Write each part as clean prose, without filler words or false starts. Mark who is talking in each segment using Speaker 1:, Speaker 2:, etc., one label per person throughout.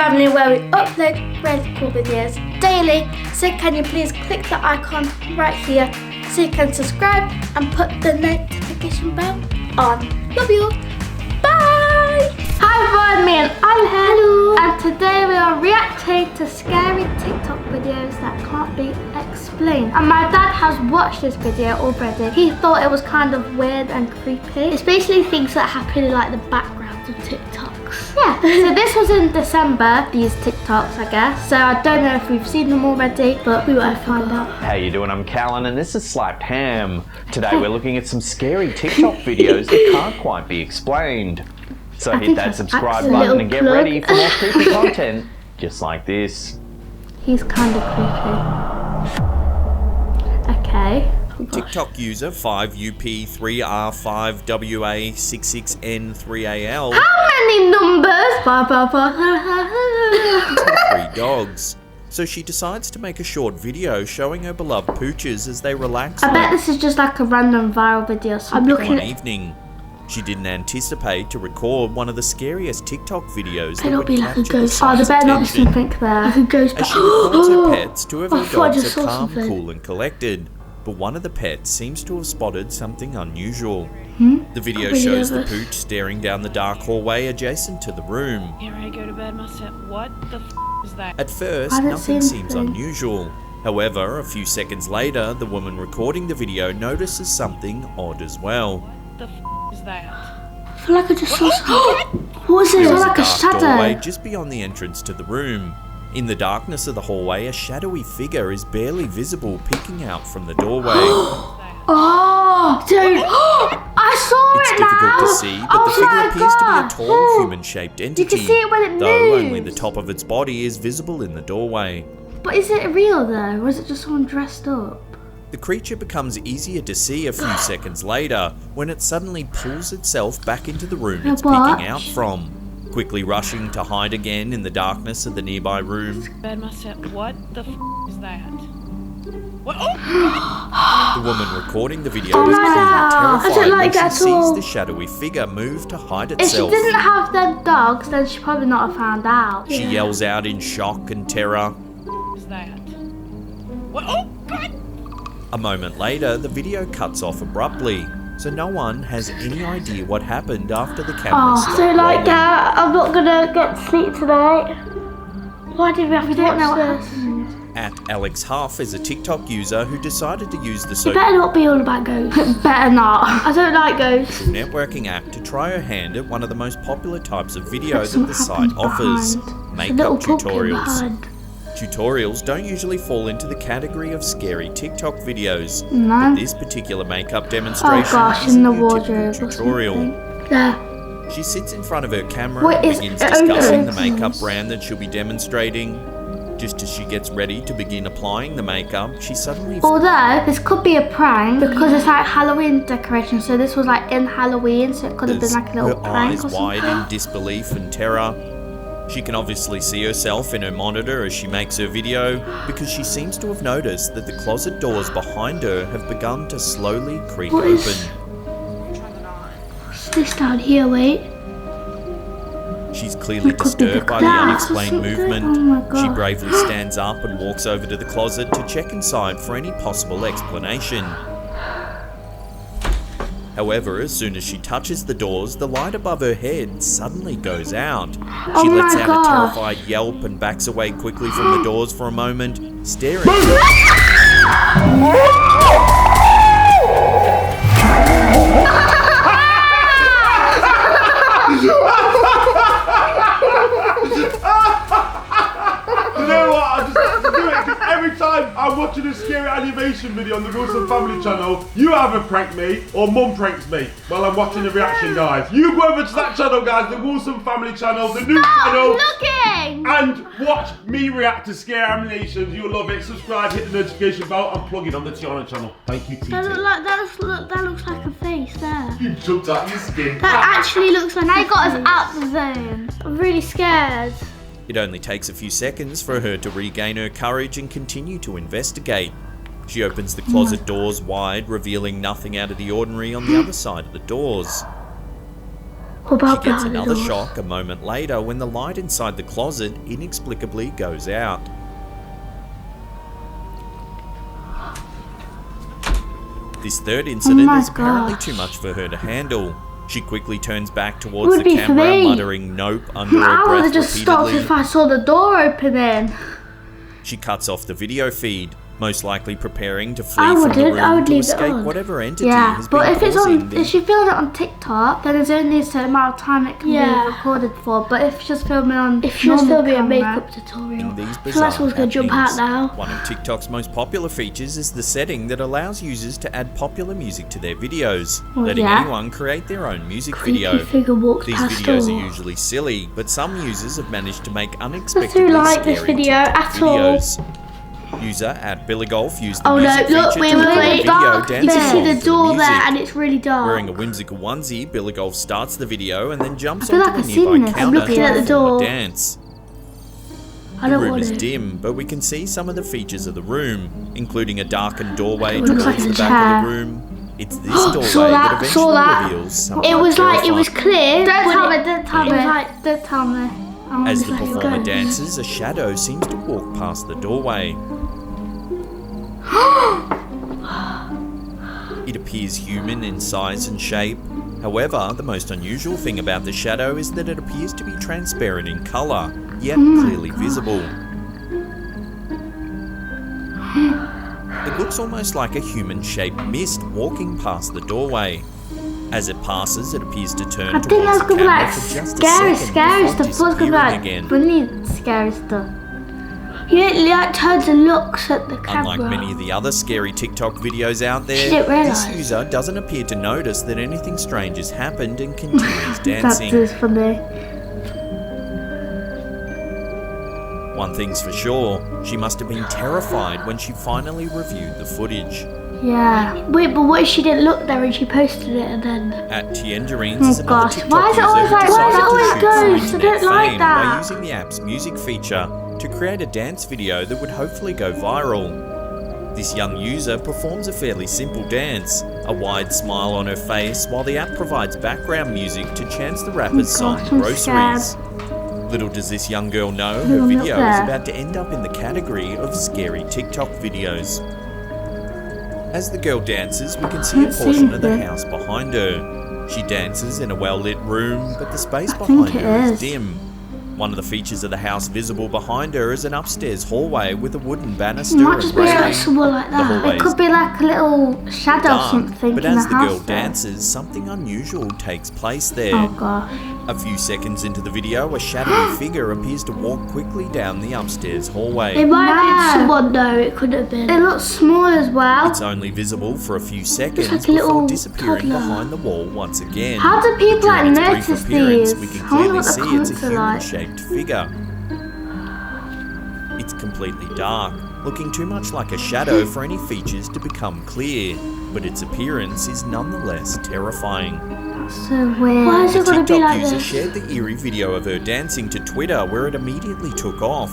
Speaker 1: family where we upload really cool videos daily. So can you please click the icon right here so you can subscribe and put the notification bell on. Love you all. Bye! Hi everyone, me and I'm here. Hello. And today we are reacting to scary TikTok videos that can't be explained. And my dad has watched this video already. He thought it was kind of weird and creepy. It's basically things that happen in like the background of TikToks. Yeah. So this was in December, these TikToks I guess. So I don't know if we've seen them already, but we will find out.
Speaker 2: How you doing? I'm Callan and this is Slapped Ham. Today we're looking at some scary TikTok videos that can't quite be explained. So hit that subscribe button and get ready for more creepy content just like this.
Speaker 1: He's kind of creepy. Okay. Oh,
Speaker 3: TikTok user 5UP3R5WA66N3AL.
Speaker 1: How many numbers?
Speaker 3: 3 dogs. So she decides to make a short video showing her beloved pooches as they relax.
Speaker 1: I bet this is just like a random viral video. So I'm looking
Speaker 3: one evening. She didn't anticipate to record one of the scariest TikTok videos that would
Speaker 1: be like a
Speaker 3: capture
Speaker 1: ghost.
Speaker 3: the
Speaker 1: Oh, there better not be
Speaker 3: attention.
Speaker 1: something there. Like a ghost.
Speaker 3: As she records her pets, 2 of her
Speaker 1: I
Speaker 3: dogs
Speaker 1: just
Speaker 3: are
Speaker 1: saw
Speaker 3: calm,
Speaker 1: something.
Speaker 3: cool and collected. But one of the pets seems to have spotted something unusual. The video
Speaker 1: really
Speaker 3: shows the
Speaker 1: nervous.
Speaker 3: pooch staring down the dark hallway adjacent to the room.
Speaker 4: Here I go to bed myself. What the f is that?
Speaker 3: At first,
Speaker 1: I don't
Speaker 3: nothing
Speaker 1: see
Speaker 3: seems
Speaker 1: anything.
Speaker 3: unusual. However, a few seconds later, the woman recording the video notices something odd as well.
Speaker 4: What the f is that?
Speaker 1: I feel like I just saw something. What was it? It
Speaker 3: There
Speaker 1: was
Speaker 3: is
Speaker 1: like
Speaker 3: a
Speaker 1: a
Speaker 3: dark doorway
Speaker 1: shadow.
Speaker 3: just beyond the entrance to the room. In the darkness of the hallway, a shadowy figure is barely visible peeking out from the doorway.
Speaker 1: Oh, dude. I saw
Speaker 3: It's
Speaker 1: it now.
Speaker 3: difficult to see, but the figure appears to be a tall human-shaped entity,
Speaker 1: see it when it
Speaker 3: though only
Speaker 1: moves.
Speaker 3: the top of its body is visible in the doorway.
Speaker 1: But is it real though? Or is it just someone dressed up?
Speaker 3: The creature becomes easier to see a few seconds later when it suddenly pulls itself back into the room it's
Speaker 1: What?
Speaker 3: peeking out from, quickly rushing to hide again in the darkness of the nearby room.
Speaker 4: Bed myself. What the f is that? What? Oh!
Speaker 3: The woman recording the video
Speaker 1: Oh
Speaker 3: is
Speaker 1: my
Speaker 3: clearly
Speaker 1: God. I
Speaker 3: terrified
Speaker 1: don't
Speaker 3: when
Speaker 1: like
Speaker 3: she
Speaker 1: that at
Speaker 3: sees
Speaker 1: all.
Speaker 3: the shadowy figure move to hide
Speaker 1: If she
Speaker 3: itself.
Speaker 1: didn't have them dogs, then she probably not have found out.
Speaker 3: She yells out in shock and terror.
Speaker 4: What is that? What? Oh God!
Speaker 3: A moment later, the video cuts off abruptly, so no one has any idea what happened after the camera
Speaker 1: Oh, I
Speaker 3: stopped
Speaker 1: don't like
Speaker 3: rolling.
Speaker 1: that. I'm not gonna get to sleep tonight. Why did we have to watch this?
Speaker 3: At Alex Huff is a TikTok user who decided to use the
Speaker 1: It
Speaker 3: social
Speaker 1: better not be all about ghosts. Better not. I don't like ghosts.
Speaker 3: networking app to try her hand at one of the most popular types of video that
Speaker 1: Something
Speaker 3: the site
Speaker 1: happens
Speaker 3: offers,
Speaker 1: behind.
Speaker 3: makeup
Speaker 1: Little pumpkin
Speaker 3: tutorials.
Speaker 1: behind.
Speaker 3: Tutorials don't usually fall into the category of scary TikTok videos,
Speaker 1: No.
Speaker 3: but this particular makeup demonstration
Speaker 1: Oh gosh,
Speaker 3: is
Speaker 1: in
Speaker 3: a
Speaker 1: the
Speaker 3: new typical
Speaker 1: wardrobe or
Speaker 3: tutorial.
Speaker 1: something. There.
Speaker 3: She sits in front of her camera
Speaker 1: Wait,
Speaker 3: and
Speaker 1: is
Speaker 3: begins
Speaker 1: it
Speaker 3: discussing the
Speaker 1: open?
Speaker 3: makeup brand that she'll be demonstrating. Just as she gets ready to begin applying the makeup, she suddenly
Speaker 1: Although this could be a prank because it's like Halloween decoration, so this was like in Halloween, so it could have been like a little
Speaker 3: her
Speaker 1: prank
Speaker 3: eyes
Speaker 1: or
Speaker 3: wide
Speaker 1: something.
Speaker 3: in disbelief and terror. She can obviously see herself in her monitor as she makes her video because she seems to have noticed that the closet doors behind her have begun to slowly creak
Speaker 1: What
Speaker 3: open.
Speaker 1: is- What's this down here? Wait.
Speaker 3: She's clearly
Speaker 1: It could be the
Speaker 3: disturbed by the
Speaker 1: glass or
Speaker 3: unexplained
Speaker 1: something.
Speaker 3: movement.
Speaker 1: Oh my God.
Speaker 3: She bravely stands up and walks over to the closet to check inside for any possible explanation. However, as soon as she touches the doors, the light above her head suddenly goes out. She
Speaker 1: Oh
Speaker 3: lets
Speaker 1: my
Speaker 3: out
Speaker 1: God.
Speaker 3: a terrified yelp and backs away quickly from the doors for a moment, staring.
Speaker 5: You know what? I just do it because every time I'm watching a scary animation video on the Wilson Family channel, you either prank me or Mum pranks me while I'm watching the reaction, guys. You go over to that channel, guys, the Wilson Family channel, the new channel,
Speaker 1: Looking.
Speaker 5: and watch me react to scary animations. You'll love it. Subscribe, hit the notification bell, and plug it on the Tiana channel. Thank you, TT.
Speaker 1: That looks like a face there.
Speaker 5: You jumped out your skin.
Speaker 1: That actually looks like. Now you got us out the zone. I'm really scared.
Speaker 3: It only takes a few seconds for her to regain her courage and continue to investigate. She opens the closet doors wide, revealing nothing out of the ordinary on the other side of the doors.
Speaker 1: What about
Speaker 3: She gets
Speaker 1: behind the
Speaker 3: another
Speaker 1: doors?
Speaker 3: shock a moment later when the light inside the closet inexplicably goes out. This third incident
Speaker 1: my
Speaker 3: is apparently
Speaker 1: gosh.
Speaker 3: too much for her to handle. She quickly turns back towards
Speaker 1: Would
Speaker 3: the
Speaker 1: be for
Speaker 3: camera,
Speaker 1: me.
Speaker 3: muttering nope under
Speaker 1: I
Speaker 3: her
Speaker 1: would
Speaker 3: breath
Speaker 1: have just stopped
Speaker 3: repeatedly.
Speaker 1: if I saw the door opening.
Speaker 3: She cuts off the video feed, most likely preparing to
Speaker 1: I
Speaker 3: flee from the
Speaker 1: wouldn't, I
Speaker 3: room
Speaker 1: would
Speaker 3: to
Speaker 1: leave it
Speaker 3: escape
Speaker 1: on.
Speaker 3: whatever entity
Speaker 1: Yeah,
Speaker 3: has
Speaker 1: but
Speaker 3: been
Speaker 1: if it's
Speaker 3: causing
Speaker 1: on,
Speaker 3: the...
Speaker 1: if she filmed it on TikTok, then there's only a certain amount of time it can be recorded for. But if she's filming on,
Speaker 6: If she was
Speaker 1: normal
Speaker 6: filming a
Speaker 1: camera,
Speaker 6: makeup tutorial,
Speaker 3: In these
Speaker 6: so
Speaker 3: bizarre
Speaker 6: that's what's going to jump out
Speaker 3: happenings,
Speaker 6: now.
Speaker 3: one of TikTok's most popular features is the setting that allows users to add popular music to their videos,
Speaker 1: Well,
Speaker 3: letting
Speaker 1: yeah.
Speaker 3: anyone create their own music
Speaker 6: Creepy
Speaker 3: video.
Speaker 6: figure walks
Speaker 3: These
Speaker 6: past
Speaker 3: videos
Speaker 6: door.
Speaker 3: are usually silly, but some users have managed to make unexpectedly
Speaker 1: like this
Speaker 3: scary
Speaker 1: video
Speaker 3: TikTok
Speaker 1: at all.
Speaker 3: videos. User at Billy Golf used the
Speaker 1: Oh no,
Speaker 3: music
Speaker 1: look,
Speaker 3: feature
Speaker 1: wait,
Speaker 3: to
Speaker 1: wait,
Speaker 3: record a
Speaker 1: wait,
Speaker 3: video
Speaker 1: dark. You
Speaker 3: dancing
Speaker 1: can see
Speaker 3: along
Speaker 1: the
Speaker 3: to
Speaker 1: door
Speaker 3: music.
Speaker 1: there, and it's really dark.
Speaker 3: Wearing a whimsical onesie, Billy Golf starts the video and then jumps
Speaker 1: I feel
Speaker 3: onto
Speaker 1: like
Speaker 3: the
Speaker 1: I've seen
Speaker 3: nearby
Speaker 1: this. I'm
Speaker 3: counter
Speaker 1: looking
Speaker 3: to
Speaker 1: at the
Speaker 3: perform a
Speaker 1: door.
Speaker 3: dance.
Speaker 6: I
Speaker 3: The
Speaker 6: don't
Speaker 3: room
Speaker 6: want
Speaker 3: is
Speaker 6: it.
Speaker 3: dim, but we can see some of the features of the room, including a darkened doorway
Speaker 1: Looks
Speaker 3: towards
Speaker 1: like
Speaker 3: the
Speaker 1: a
Speaker 3: back
Speaker 1: chair.
Speaker 3: of the room. It's this doorway
Speaker 1: Saw
Speaker 3: that
Speaker 1: that,
Speaker 3: eventually
Speaker 1: saw that.
Speaker 3: reveals something
Speaker 1: It was like, it was
Speaker 3: terrifying.
Speaker 1: clear. Don't
Speaker 6: but
Speaker 1: tell
Speaker 6: it-
Speaker 1: me, don't tell
Speaker 6: it
Speaker 1: me.
Speaker 6: was like-
Speaker 1: Don't tell me. I want
Speaker 3: As
Speaker 1: to
Speaker 3: the
Speaker 1: see it
Speaker 3: performer
Speaker 1: go.
Speaker 3: dances, a shadow seems to walk past the doorway. It appears human in size and shape. However, the most unusual thing about the shadow is that it appears to be transparent in colour, yet clearly visible. It looks almost like a human-shaped mist walking past the doorway. As it passes, it appears to turn
Speaker 1: I think
Speaker 3: towards
Speaker 1: that's
Speaker 3: the
Speaker 1: gonna be
Speaker 3: camera
Speaker 1: like
Speaker 3: for just
Speaker 1: scary,
Speaker 3: a second
Speaker 1: scary
Speaker 3: before
Speaker 1: stuff. What's gonna be
Speaker 3: disappearing
Speaker 1: like
Speaker 3: again.
Speaker 1: funny, scary stuff.
Speaker 6: Yeah, it like turns and looks at the camera.
Speaker 3: Unlike many of the other scary TikTok videos out there,
Speaker 6: didn't
Speaker 3: this
Speaker 6: realise.
Speaker 3: user doesn't appear to notice that anything strange has happened and continues
Speaker 1: That's
Speaker 3: dancing.
Speaker 1: just funny.
Speaker 3: One thing's for sure, she must have been terrified when she finally reviewed the footage.
Speaker 1: Yeah.
Speaker 6: Wait, but what if she didn't look there and she posted it and then...
Speaker 3: At Tiangerines
Speaker 1: Oh
Speaker 3: is another
Speaker 1: gosh,
Speaker 3: TikTok
Speaker 1: why is it
Speaker 3: user
Speaker 1: always
Speaker 3: who
Speaker 1: like-
Speaker 3: decided
Speaker 1: why
Speaker 3: to
Speaker 1: is it always
Speaker 3: shoot for
Speaker 1: ghosts? I
Speaker 3: internet
Speaker 1: don't like
Speaker 3: fame
Speaker 1: that.
Speaker 3: by using the app's music feature to create a dance video that would hopefully go viral. This young user performs a fairly simple dance, a wide smile on her face, while the app provides background music to chance the rapper's song
Speaker 1: gosh, I'm
Speaker 3: Groceries. Little does this young girl know her
Speaker 1: Little
Speaker 3: video
Speaker 1: milk
Speaker 3: is
Speaker 1: there.
Speaker 3: about to end up in the category of scary TikTok videos. As the girl dances, we can see a
Speaker 1: Can't see
Speaker 3: portion of the
Speaker 1: anything.
Speaker 3: house behind her. She dances in a well-lit room, but the space
Speaker 1: I
Speaker 3: behind
Speaker 1: think it
Speaker 3: her is
Speaker 1: is.
Speaker 3: dim. One of the features of the house visible behind her is an upstairs hallway with a wooden
Speaker 1: It
Speaker 3: banister
Speaker 1: might
Speaker 3: and
Speaker 1: just be
Speaker 3: railing.
Speaker 1: like
Speaker 6: Somewhere like
Speaker 3: The
Speaker 6: that.
Speaker 3: hallway
Speaker 1: It could be like a little shadow
Speaker 3: dark,
Speaker 1: something
Speaker 3: but
Speaker 1: in
Speaker 3: as
Speaker 1: the
Speaker 3: the
Speaker 1: house
Speaker 3: girl
Speaker 1: there.
Speaker 3: dances, something unusual takes place there.
Speaker 1: Oh gosh.
Speaker 3: A few seconds into the video, a shadowy figure appears to walk quickly down the upstairs hallway.
Speaker 6: It might have
Speaker 1: No.
Speaker 6: been someone though, it could have been.
Speaker 1: It looks small as well.
Speaker 3: It's only visible for a few seconds
Speaker 6: like a
Speaker 3: before
Speaker 6: little
Speaker 3: disappearing
Speaker 6: toddler.
Speaker 3: behind the wall once again.
Speaker 1: How do people
Speaker 3: During
Speaker 1: like
Speaker 3: its brief
Speaker 1: notice
Speaker 3: appearance,
Speaker 1: these?
Speaker 3: we can
Speaker 1: I wonder
Speaker 3: clearly
Speaker 1: what the
Speaker 3: see it's
Speaker 1: comments
Speaker 3: a
Speaker 1: are like.
Speaker 3: human-shaped figure. It's completely dark, looking too much like a shadow for any features to become clear, but its appearance is nonetheless terrifying.
Speaker 1: So weird.
Speaker 6: Why is
Speaker 3: The
Speaker 6: it gonna be
Speaker 3: TikTok
Speaker 6: like
Speaker 3: user
Speaker 6: this?
Speaker 3: shared the eerie video of her dancing to Twitter, where it immediately took off.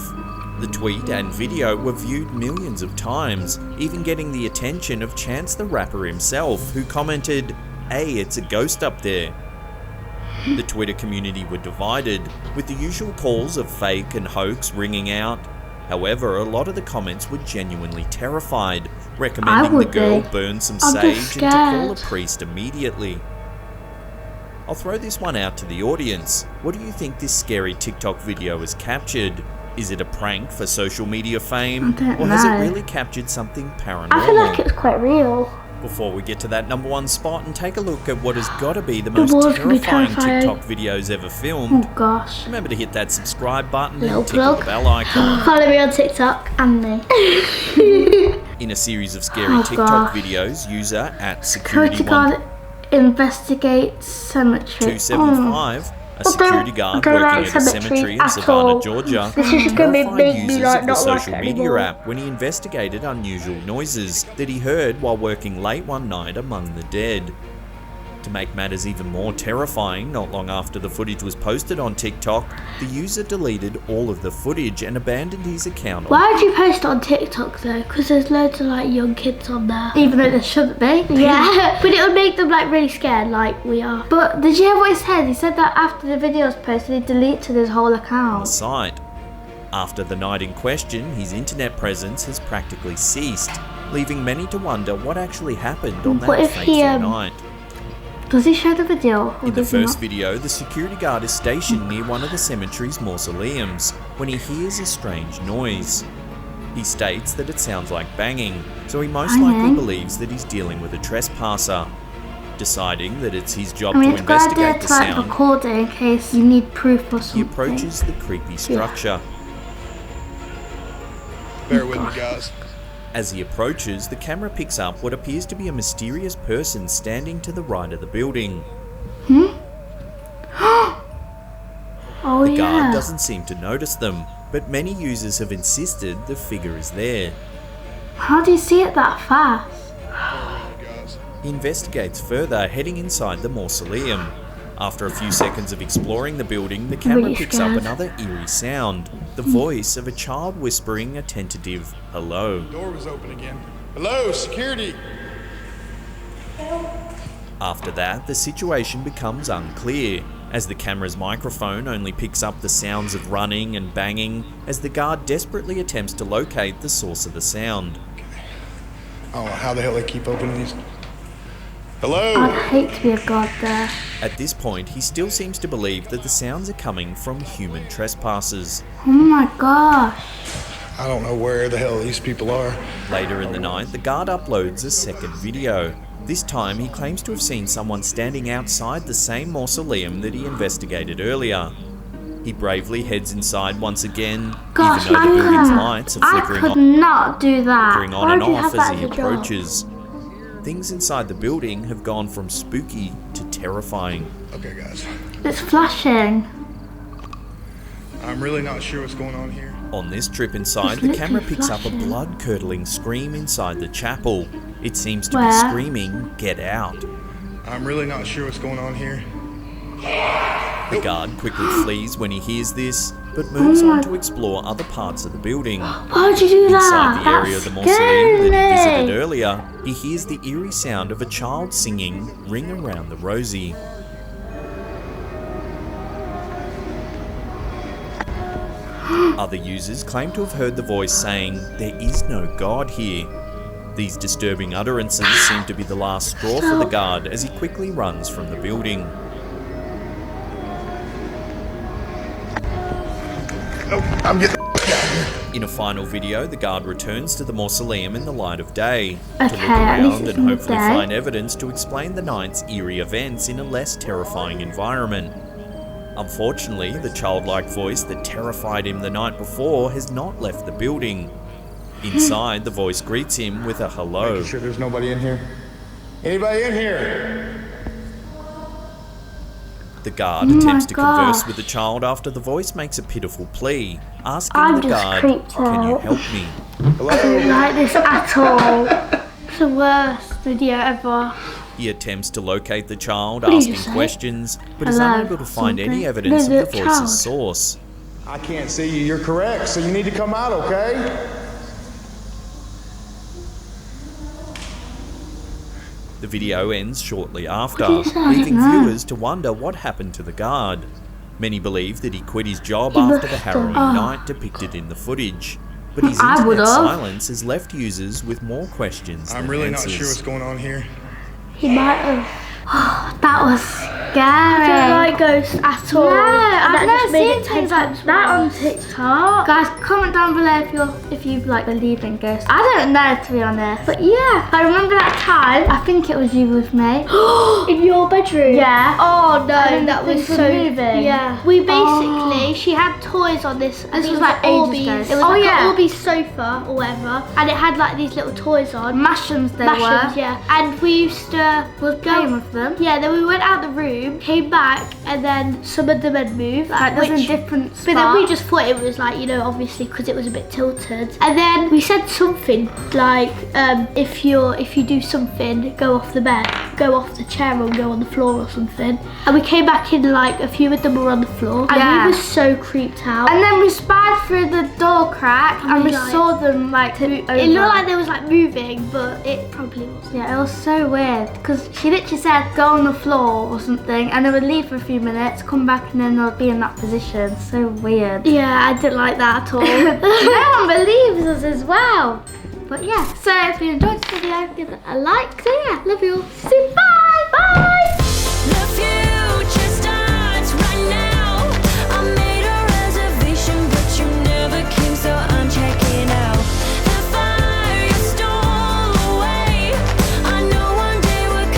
Speaker 3: The tweet and video were viewed millions of times, even getting the attention of Chance the Rapper himself, who commented, "Hey, it's a ghost up there." The Twitter community were divided, with the usual calls of fake and hoax ringing out. However, a lot of the comments were genuinely terrified, recommending the
Speaker 1: would
Speaker 3: girl
Speaker 1: be.
Speaker 3: burn some
Speaker 6: I'm
Speaker 3: sage
Speaker 6: just
Speaker 3: and to call a
Speaker 6: scared.
Speaker 3: priest immediately. I'll throw this one out to the audience. What do you think this scary TikTok video has captured? Is it a prank for social media fame?
Speaker 1: I don't
Speaker 3: Or has it
Speaker 1: know.
Speaker 3: really captured something paranormal?
Speaker 6: I feel like it's quite real.
Speaker 3: Before we get to that number one spot and take a look at what has got to be the
Speaker 6: The
Speaker 3: most
Speaker 6: walls can be
Speaker 3: terrifying
Speaker 6: terrifying.
Speaker 3: TikTok videos ever filmed,
Speaker 1: Oh gosh.
Speaker 3: remember to hit that subscribe button
Speaker 6: Little
Speaker 3: and tickle the
Speaker 6: plug.
Speaker 3: bell icon.
Speaker 6: Follow me on TikTok.
Speaker 1: And me.
Speaker 3: In a series of scary
Speaker 1: Oh,
Speaker 3: TikTok
Speaker 1: gosh.
Speaker 3: videos, user at
Speaker 1: Security
Speaker 3: security
Speaker 1: guard investigates cemetery.
Speaker 3: 275, a security guard
Speaker 1: I don't
Speaker 3: working
Speaker 1: like
Speaker 3: at a cemetery
Speaker 1: cemetery
Speaker 3: in
Speaker 1: at
Speaker 3: Savannah,
Speaker 1: all.
Speaker 3: Georgia,
Speaker 6: This is gonna
Speaker 3: terrified
Speaker 6: make me
Speaker 3: users
Speaker 6: like
Speaker 3: of the
Speaker 6: not like
Speaker 3: social
Speaker 6: it
Speaker 3: media
Speaker 6: anymore.
Speaker 3: app when he investigated unusual noises that he heard while working late one night among the dead. To make matters even more terrifying, not long after the footage was posted on TikTok, the user deleted all of the footage and abandoned his account.
Speaker 6: Why would you post it on TikTok though? Because there's loads of like young kids on there.
Speaker 1: Even though there shouldn't be.
Speaker 6: Yeah, but it would make them like really scared like we are.
Speaker 1: But did you hear what he said? He said that after the video was posted, he deleted his whole
Speaker 3: On the
Speaker 1: account.
Speaker 3: site. After the night in question, his internet presence has practically ceased, leaving many to wonder what actually happened on
Speaker 6: What
Speaker 3: that
Speaker 6: if he,
Speaker 3: fateful night.
Speaker 1: Does he show the video? Or
Speaker 3: In the
Speaker 1: does he
Speaker 3: first
Speaker 1: not?
Speaker 3: video, the security guard is stationed near one of the cemetery's mausoleums when he hears a strange noise. He states that it sounds like banging, so he most likely
Speaker 1: Banging?
Speaker 3: believes that he's dealing with a trespasser. Deciding that it's his job
Speaker 1: I mean,
Speaker 3: to
Speaker 1: it's a good idea
Speaker 3: investigate the
Speaker 1: to like
Speaker 3: sound,
Speaker 1: record it in case you need proof or
Speaker 3: he
Speaker 1: something.
Speaker 3: approaches the creepy structure.
Speaker 7: Bear with me, guys.
Speaker 3: As he approaches, the camera picks up what appears to be a mysterious person standing to the right of the building.
Speaker 1: Oh
Speaker 3: The guard
Speaker 1: yeah.
Speaker 3: doesn't seem to notice them, but many users have insisted the figure is there.
Speaker 1: How do you see it that fast?
Speaker 3: He investigates further, heading inside the mausoleum. After a few seconds of exploring the building, the camera
Speaker 1: Really
Speaker 3: picks up
Speaker 1: scared.
Speaker 3: another eerie sound, the voice of a child whispering a tentative hello.
Speaker 7: Door was open again. Hello, security.
Speaker 3: After that, the situation becomes unclear, as the camera's microphone only picks up the sounds of running and banging as the guard desperately attempts to locate the source of the sound.
Speaker 7: I don't know how the hell they keep opening these. Hello.
Speaker 1: I'd hate to be a god there.
Speaker 3: At this point, he still seems to believe that the sounds are coming from human trespassers.
Speaker 1: Oh my gosh.
Speaker 7: I don't know where the hell these people are.
Speaker 3: Later in the night, the guard uploads a second video. This time, he claims to have seen someone standing outside the same mausoleum that he investigated earlier. He bravely heads inside once again,
Speaker 1: Gosh,
Speaker 3: even though the building's
Speaker 1: Anna,
Speaker 3: lights are
Speaker 1: I
Speaker 3: flickering
Speaker 1: could
Speaker 3: on,
Speaker 1: not do that.
Speaker 3: flickering on
Speaker 1: Why
Speaker 3: and
Speaker 1: would you
Speaker 3: off
Speaker 1: have
Speaker 3: as
Speaker 1: that
Speaker 3: he
Speaker 1: as a job?
Speaker 3: approaches. Things inside the building have gone from spooky to terrifying.
Speaker 7: Okay, guys.
Speaker 1: It's flashing.
Speaker 7: I'm really not sure what's going on here.
Speaker 3: On this trip inside,
Speaker 1: It's
Speaker 3: the camera
Speaker 1: literally
Speaker 3: picks up a
Speaker 1: flashing.
Speaker 3: blood-curdling scream inside the chapel. It seems to be
Speaker 1: Where?
Speaker 3: screaming, "Get out!"
Speaker 7: I'm really not sure what's going on here.
Speaker 3: The guard quickly flees when he hears this, but moves on to explore other parts of the building.
Speaker 1: Why would you do that?
Speaker 3: Inside the area of the mausoleum that he visited
Speaker 1: me.
Speaker 3: earlier, he hears the eerie sound of a child singing "Ring Around the Rosie." Other users claim to have heard the voice saying, "There is no God here." These disturbing utterances seem to be the last straw for the guard as he quickly runs from the building.
Speaker 7: I'm getting.
Speaker 3: In a final video, the guard returns to the mausoleum in the light of day to look
Speaker 1: Okay, at least
Speaker 3: around
Speaker 1: it's
Speaker 3: and
Speaker 1: in the
Speaker 3: hopefully
Speaker 1: day.
Speaker 3: find evidence to explain the night's eerie events in a less terrifying environment. Unfortunately, the childlike voice that terrified him the night before has not left the building. Inside, the voice greets him with a hello.
Speaker 7: Making sure there's nobody in here. Anybody in here?
Speaker 3: The guard
Speaker 1: Oh my
Speaker 3: attempts to converse
Speaker 1: gosh.
Speaker 3: with the child after the voice makes a pitiful plea, asking
Speaker 1: I'm
Speaker 3: the
Speaker 1: just
Speaker 3: guard,
Speaker 1: creeped
Speaker 3: "Can you
Speaker 1: out."
Speaker 3: help me?"
Speaker 1: I don't like this at all. It's the worst video ever.
Speaker 3: He attempts to locate the child,
Speaker 1: What did
Speaker 3: asking
Speaker 1: you say?
Speaker 3: questions, but is
Speaker 1: Hello,
Speaker 3: unable to find any
Speaker 1: something?
Speaker 3: evidence of
Speaker 1: No,
Speaker 3: the
Speaker 1: the
Speaker 3: voice's
Speaker 1: child.
Speaker 3: source.
Speaker 7: I can't see you. You're correct. So you need to come out, okay?
Speaker 3: The video ends shortly after,
Speaker 1: What did you say? I
Speaker 3: leaving
Speaker 1: don't know.
Speaker 3: viewers to wonder what happened to the guard. Many believe that he quit his job
Speaker 1: He
Speaker 3: after
Speaker 1: must
Speaker 3: the
Speaker 1: have.
Speaker 3: harrowing
Speaker 1: Oh.
Speaker 3: night depicted in the footage. But his
Speaker 1: I
Speaker 3: internet
Speaker 1: would've.
Speaker 3: silence has left users with more questions
Speaker 7: I'm
Speaker 3: than
Speaker 7: really
Speaker 3: answers.
Speaker 7: not sure what's going on here.
Speaker 6: He might have.
Speaker 1: That was
Speaker 6: I
Speaker 1: scary.
Speaker 6: don't like ghosts at all.
Speaker 1: No,
Speaker 6: And
Speaker 1: I've
Speaker 6: that
Speaker 1: never
Speaker 6: just made
Speaker 1: seen
Speaker 6: it
Speaker 1: things
Speaker 6: 10
Speaker 1: like
Speaker 6: times
Speaker 1: that on
Speaker 6: worse.
Speaker 1: TikTok. Guys, comment down below if you like believe in ghosts. I don't know, to be honest, but yeah, I remember that time. I think it was you with me.
Speaker 6: In your bedroom?
Speaker 1: Yeah.
Speaker 6: Oh no,
Speaker 1: And
Speaker 6: that was
Speaker 1: things were
Speaker 6: so
Speaker 1: moving.
Speaker 6: Yeah.
Speaker 1: We
Speaker 6: We basically, she had toys on this.
Speaker 1: This
Speaker 6: it
Speaker 1: was like ages
Speaker 6: Orbeez.
Speaker 1: ago.
Speaker 6: It was
Speaker 1: Oh,
Speaker 6: like
Speaker 1: yeah.
Speaker 6: an Orbeez sofa or whatever, and it had like these little toys on.
Speaker 1: Mushrooms they
Speaker 6: Mushrooms,
Speaker 1: were.
Speaker 6: yeah. And we used to
Speaker 1: Was playing with them.
Speaker 6: Yeah, then we went out the room, came back, and then some of them had moved.
Speaker 1: Like there's a different spot.
Speaker 6: But then we just thought it was like, you know, obviously because it was a bit tilted. And then we said something like, if you do something, go off the bed. go off the chair and go on the floor or something. And we came back in, like, a few of them were on the floor. And
Speaker 1: Yeah.
Speaker 6: we were so creeped out.
Speaker 1: And then we spied through the door crack and we
Speaker 6: like,
Speaker 1: saw them like move over.
Speaker 6: It looked like they was like moving, but it probably wasn't.
Speaker 1: Yeah, it was so weird because she literally said go on the floor or something and they would leave for a few minutes, come back and then they would be in that position. So weird.
Speaker 6: Yeah, I didn't like that at all.
Speaker 1: No one believes us as well. But yeah, so if you enjoyed this video, give it a like. So yeah, love you all. See you, bye!